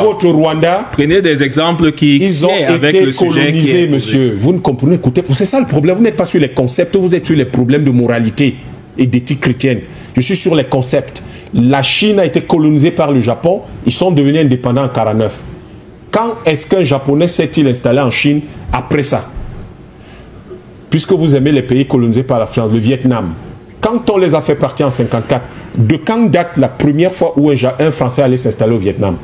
votre Rwanda. Prenez des exemples qui ils ont avec été le sujet colonisés, monsieur. Vous ne comprenez, écoutez, c'est ça le problème. Vous n'êtes pas sur les concepts, vous êtes sur les problèmes de moralité et d'éthique chrétienne. Je suis sur les concepts. La Chine a été colonisée par le Japon. Ils sont devenus indépendants en 1949. Quand est-ce qu'un Japonais s'est-il installé en Chine après ça? Puisque vous aimez les pays colonisés par la France, le Vietnam. Quand on les a fait partir en 1954, de quand date la première fois où un Français allait s'installer au Vietnam?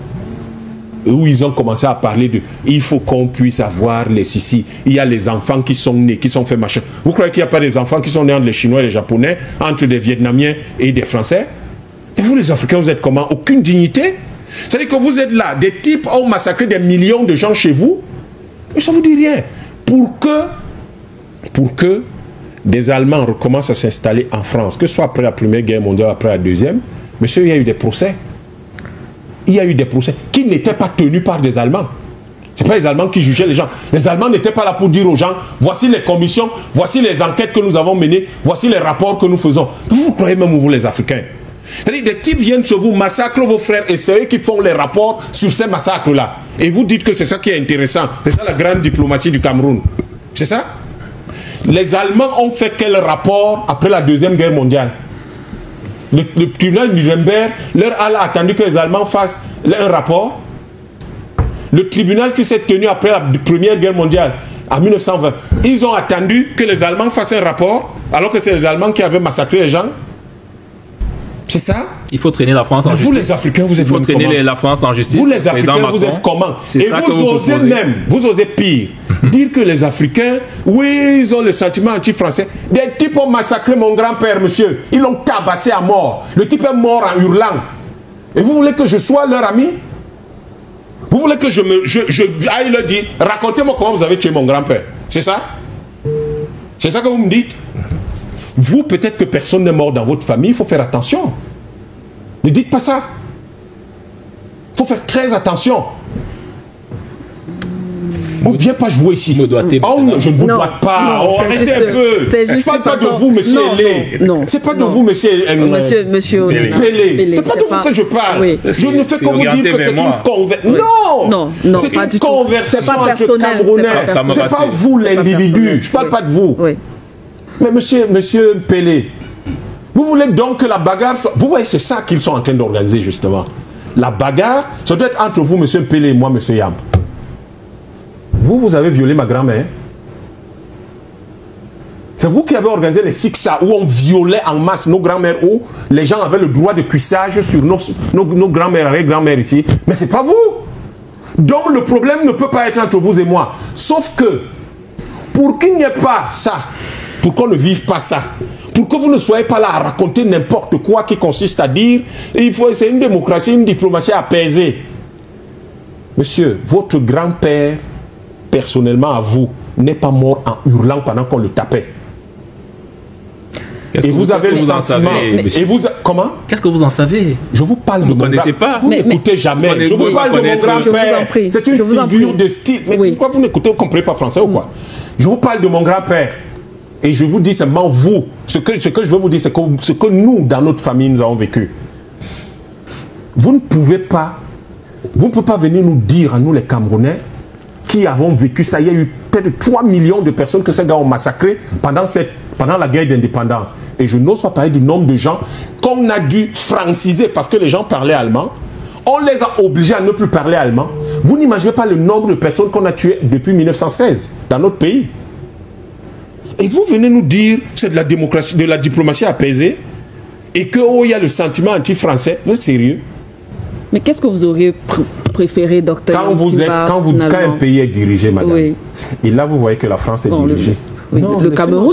Où ils ont commencé à parler de il faut qu'on puisse avoir les ici. Il y a les enfants qui sont nés, qui sont faits machin. Vous croyez qu'il n'y a pas des enfants qui sont nés entre les Chinois et les Japonais, entre des Vietnamiens et des Français? Et vous les Africains, vous êtes comment? Aucune dignité? C'est-à-dire que vous êtes là, des types ont massacré des millions de gens chez vous, et ça ne vous dit rien. Pour que des Allemands recommencent à s'installer en France, que ce soit après la Première Guerre mondiale, après la Deuxième, monsieur, il y a eu des procès. Il y a eu des procès qui n'étaient pas tenus par des Allemands. Ce n'est pas les Allemands qui jugeaient les gens. Les Allemands n'étaient pas là pour dire aux gens, voici les commissions, voici les enquêtes que nous avons menées, voici les rapports que nous faisons. Vous croyez même, vous les Africains? C'est-à-dire des types viennent chez vous, massacrent vos frères et c'est eux qui font les rapports sur ces massacres-là. Et vous dites que c'est ça qui est intéressant. C'est ça la grande diplomatie du Cameroun. C'est ça? Les Allemands ont fait quel rapport après la Deuxième Guerre mondiale? Le tribunal de Nuremberg leur a attendu que les Allemands fassent un rapport. Le tribunal qui s'est tenu après la Première Guerre mondiale, en 1920, ils ont attendu que les Allemands fassent un rapport, alors que c'est les Allemands qui avaient massacré les gens. C'est ça? Il faut traîner la France en justice. Vous les Africains, vous êtes comment? Il faut traîner la France en justice. Vous les Africains, vous êtes comment? Et vous osez même, vous osez pire, dire que les Africains, oui, ils ont le sentiment anti-français. Des types ont massacré mon grand-père, monsieur. Ils l'ont tabassé à mort. Le type est mort en hurlant. Et vous voulez que je sois leur ami? Vous voulez que je aille leur dire, racontez-moi comment vous avez tué mon grand-père. C'est ça? C'est ça que vous me dites? Vous, peut-être que personne n'est mort dans votre famille, il faut faire attention. Ne dites pas ça. Il faut faire très attention. On ne vient pas jouer ici. Je ne vous dois pas. Arrêtez un peu. Je ne parle pas de vous, monsieur Hélé. C'est pas de vous, monsieur Pélé. C'est pas de vous que je parle. Je ne fais que vous dire que c'est une conversation. Non, c'est une conversation entre Camerounais. C'est pas vous l'individu. Je ne parle pas de vous. Mais monsieur Pélé, vous voulez donc que la bagarre soit... Vous voyez, c'est ça qu'ils sont en train d'organiser, justement. La bagarre, ça doit être entre vous, monsieur Pélé, et moi, monsieur Yam. Vous avez violé ma grand-mère. C'est vous qui avez organisé les Siksa, où on violait en masse nos grands-mères, où les gens avaient le droit de cuissage sur nos grands-mères, arrière-grands-mères ici. Mais c'est pas vous. Donc le problème ne peut pas être entre vous et moi. Sauf que, pour qu'il n'y ait pas ça, pour qu'on ne vive pas ça, pour que vous ne soyez pas là à raconter n'importe quoi qui consiste à dire c'est une démocratie, une diplomatie apaisée. Monsieur, votre grand-père, personnellement à vous, n'est pas mort en hurlant pendant qu'on le tapait. Et vous avez le sentiment... Comment? Qu'est-ce que vous en savez? Je vous parle de mon grand-père. Vous n'écoutez jamais. Je vous parle de mon grand-père. C'est une figure de style. Mais pourquoi vous n'écoutez, vous ne comprenez pas français ou quoi? Je vous parle de mon grand-père. Et je vous dis seulement vous, ce que je veux vous dire, c'est que ce que nous, dans notre famille, nous avons vécu. Vous ne pouvez pas venir nous dire, à nous les Camerounais, qui avons vécu ça. Il y a eu près de 3 millions de personnes que ces gars ont massacrées pendant la guerre d'indépendance. Et je n'ose pas parler du nombre de gens qu'on a dû franciser parce que les gens parlaient allemand. On les a obligés à ne plus parler allemand. Vous n'imaginez pas le nombre de personnes qu'on a tuées depuis 1916 dans notre pays. Et vous venez nous dire c'est de la démocratie, de la diplomatie apaisée et qu'il y a le sentiment anti-français. Vous êtes sérieux? Mais qu'est-ce que vous auriez préféré, docteur? Quand un pays est dirigé, madame, et là vous voyez que la France est dirigée. Non, le Cameroun,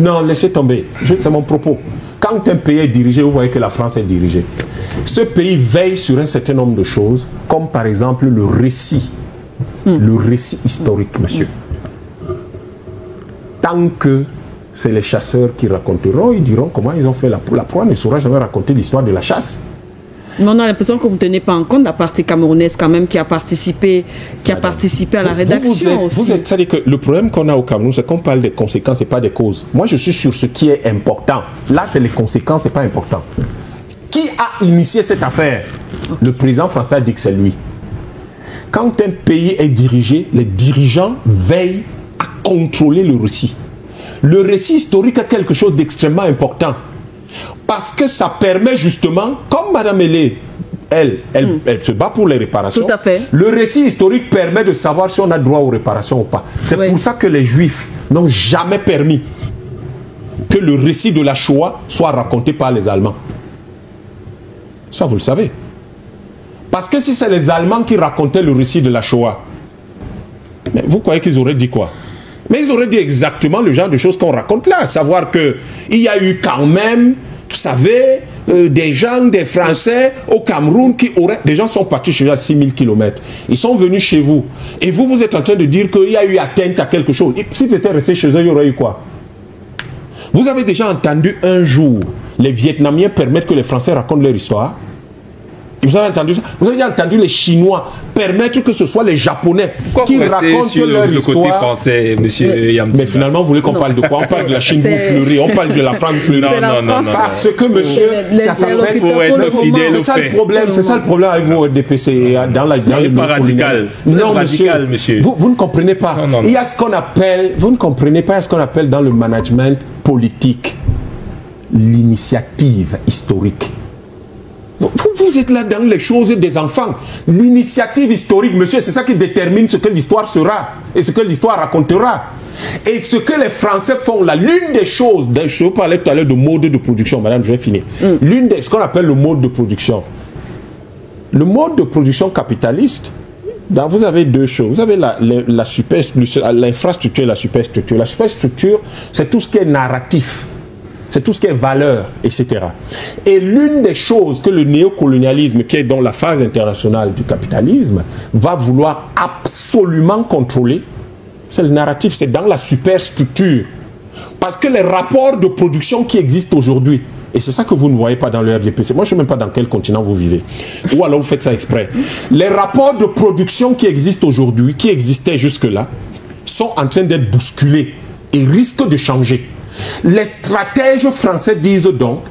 non, laissez tomber. C'est mon propos. Quand un pays est dirigé, vous voyez que la France est dirigée. Ce pays veille sur un certain nombre de choses, comme par exemple le récit historique, monsieur. Tant que c'est les chasseurs qui raconteront, ils diront comment ils ont fait la proie ne saura jamais raconter l'histoire de la chasse. Mais on a l'impression que vous ne tenez pas en compte la partie camerounaise quand même qui a participé à la rédaction aussi. C'est-à-dire que le problème qu'on a au Cameroun, c'est qu'on parle des conséquences et pas des causes. Moi, je suis sur ce qui est important. Là, c'est les conséquences, c'est pas important. Qui a initié cette affaire? Le président français dit que c'est lui. Quand un pays est dirigé, les dirigeants veillent à contrôler le récit. Le récit historique est quelque chose d'extrêmement important. Parce que ça permet justement, comme Mme Ailey, elle se bat pour les réparations. Tout à fait. Le récit historique permet de savoir si on a droit aux réparations ou pas. C'est pour ça que les Juifs n'ont jamais permis que le récit de la Shoah soit raconté par les Allemands. Ça, vous le savez. Parce que si c'est les Allemands qui racontaient le récit de la Shoah, mais vous croyez qu'ils auraient dit quoi? Mais ils auraient dit exactement le genre de choses qu'on raconte là. Savoir qu'il y a eu quand même, vous savez, des gens, des Français au Cameroun qui auraient... Des gens sont partis chez eux à 6000 km. Ils sont venus chez vous. Et vous, vous êtes en train de dire qu'il y a eu atteinte à quelque chose. S'ils étaient restés chez eux, il y aurait eu quoi? Vous avez déjà entendu un jour les Vietnamiens permettre que les Français racontent leur histoire? Vous avez entendu ça? Vous avez entendu les Chinois permettre que ce soit les Japonais qui racontent leur histoire? Le côté français, monsieur Yamtouba. Mais finalement, vous voulez qu'on parle de quoi? On parle de la Chine, vous pleurez. On parle de la France, pleurez. Non. Parce que, monsieur, ça s'appelle... faut être fidèle. C'est ça le problème. C'est ça le problème avec vous, DPC, dans le pas radical. Non, radical, monsieur. Vous ne comprenez pas. Non. Il y a ce qu'on appelle... Vous ne comprenez pas ce qu'on appelle dans le management politique l'initiative historique. Vous êtes là dans les choses des enfants. L'initiative historique, monsieur, c'est ça qui détermine ce que l'histoire sera et ce que l'histoire racontera. Et ce que les Français font là, l'une des choses, je vous parlais tout à l'heure de mode de production, madame, je vais finir. L'une des, ce qu'on appelle le mode de production. Le mode de production capitaliste, vous avez deux choses. Vous avez l'infrastructure et la superstructure. La superstructure, c'est tout ce qui est narratif. C'est tout ce qui est valeur, etc. Et l'une des choses que le néocolonialisme, qui est dans la phase internationale du capitalisme, va vouloir absolument contrôler, c'est le narratif, c'est dans la superstructure. Parce que les rapports de production qui existent aujourd'hui, et c'est ça que vous ne voyez pas dans le RDPC, moi je ne sais même pas dans quel continent vous vivez, ou alors vous faites ça exprès. Les rapports de production qui existent aujourd'hui, qui existaient jusque-là, sont en train d'être bousculés et risquent de changer. Les stratèges français disent donc,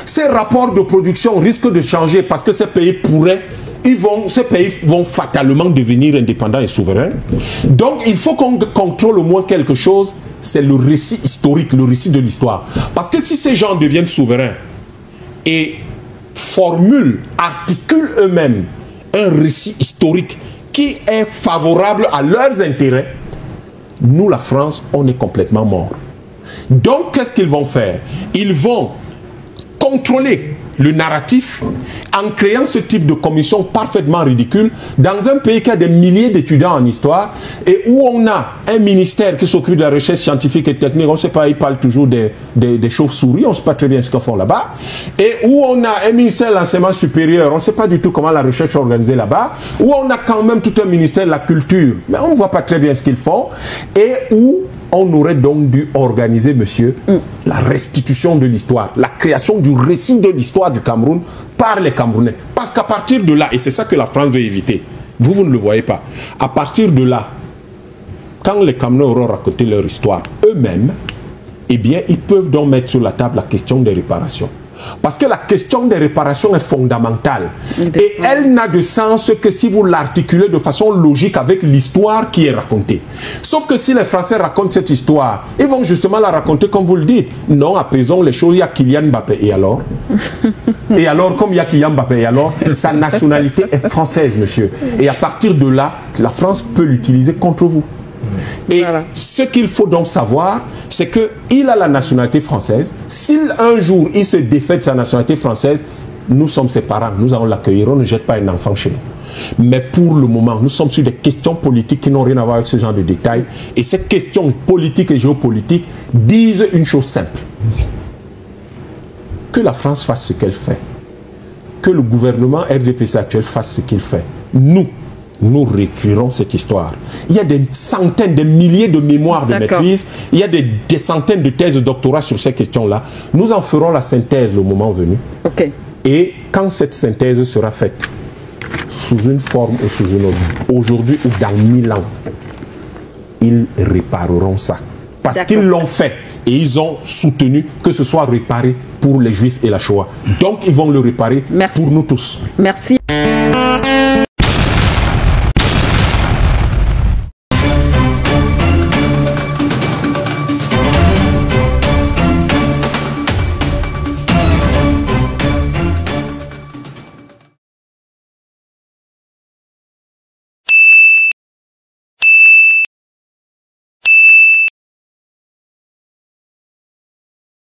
ces rapports de production risquent de changer parce que ces pays ces pays vont fatalement devenir indépendants et souverains. Donc il faut qu'on contrôle au moins quelque chose, c'est le récit historique, le récit de l'histoire. Parce que si ces gens deviennent souverains et articulent eux-mêmes un récit historique qui est favorable à leurs intérêts, nous, la France, on est complètement morts. Donc, qu'est-ce qu'ils vont faire? Ils vont contrôler le narratif en créant ce type de commission parfaitement ridicule dans un pays qui a des milliers d'étudiants en histoire et où on a un ministère qui s'occupe de la recherche scientifique et technique. On ne sait pas, ils parlent toujours des chauves-souris, on ne sait pas très bien ce qu'ils font là-bas, et où on a un ministère de l'enseignement supérieur, on ne sait pas du tout comment la recherche est organisée là-bas, où on a quand même tout un ministère de la culture, mais on ne voit pas très bien ce qu'ils font, et où on aurait donc dû organiser, monsieur, la restitution de l'histoire, la création du récit de l'histoire du Cameroun par les Camerounais. Parce qu'à partir de là, et c'est ça que la France veut éviter, vous ne le voyez pas, à partir de là, quand les Camerounais auront raconté leur histoire eux-mêmes, eh bien, ils peuvent donc mettre sur la table la question des réparations. Parce que la question des réparations est fondamentale. Et elle n'a de sens que si vous l'articulez de façon logique avec l'histoire qui est racontée. Sauf que si les Français racontent cette histoire, ils vont justement la raconter comme vous le dites. Non, apaisons les choses, il y a Kylian Mbappé. Et alors? Et alors, comme il y a Kylian Mbappé, et alors, sa nationalité est française, monsieur. Et à partir de là, la France peut l'utiliser contre vous. Et voilà. Ce qu'il faut donc savoir, c'est qu'il a la nationalité française. S'il un jour il se défait de sa nationalité française, nous sommes ses parents, nous allons l'accueillir, on ne jette pas un enfant chez nous. Mais pour le moment, nous sommes sur des questions politiques qui n'ont rien à voir avec ce genre de détails. Et ces questions politiques et géopolitiques disent une chose simple. Que la France fasse ce qu'elle fait. Que le gouvernement RDPC actuel fasse ce qu'il fait. Nous réécrirons cette histoire. Il y a des centaines, des milliers de mémoires de maîtrise. Il y a des centaines de thèses de doctorat sur ces questions-là. Nous en ferons la synthèse le moment venu. Et quand cette synthèse sera faite, sous une forme ou sous une autre, aujourd'hui ou dans 1000 ans, ils répareront ça. Parce qu'ils l'ont fait. Et ils ont soutenu que ce soit réparé pour les Juifs et la Shoah. Donc, ils vont le réparer pour nous tous. Merci.